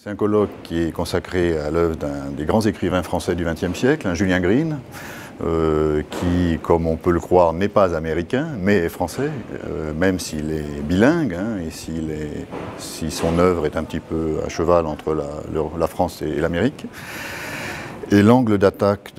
C'est un colloque qui est consacré à l'œuvre d'un des grands écrivains français du XXe siècle, Julien Green, qui, comme on peut le croire, n'est pas américain, mais est français, même s'il est bilingue, et si son œuvre est un petit peu à cheval entre la France et l'Amérique. Et l'angle d'attaque,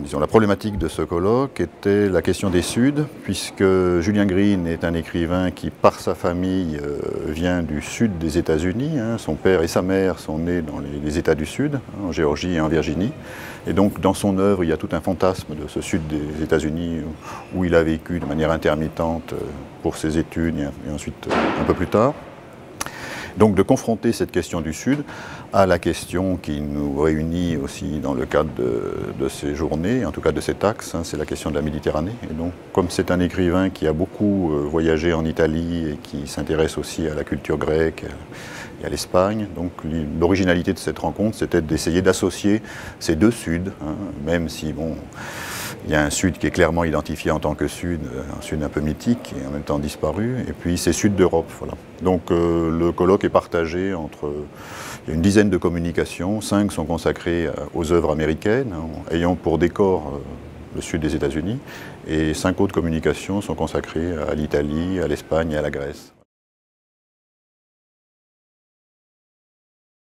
disons, la problématique de ce colloque était la question des Suds, puisque Julien Green est un écrivain qui, par sa famille, vient du sud des États-Unis. Son père et sa mère sont nés dans les États du Sud, en Géorgie et en Virginie. Et donc, dans son œuvre, il y a tout un fantasme de ce sud des États-Unis, où il a vécu de manière intermittente pour ses études et ensuite un peu plus tard. Donc de confronter cette question du Sud à la question qui nous réunit aussi dans le cadre de ces journées, en tout cas de cet axe, c'est la question de la Méditerranée. Et donc comme c'est un écrivain qui a beaucoup voyagé en Italie et qui s'intéresse aussi à la culture grecque et à l'Espagne, donc l'originalité de cette rencontre, c'était d'essayer d'associer ces deux Suds, même si bon, il y a un Sud qui est clairement identifié en tant que Sud, un Sud un peu mythique et en même temps disparu, et puis c'est Sud d'Europe. Voilà. Donc le colloque est partagé entre, il y a une dizaine de communications, 5 sont consacrées aux œuvres américaines, ayant pour décor le Sud des États-Unis, et 5 autres communications sont consacrées à l'Italie, à l'Espagne et à la Grèce.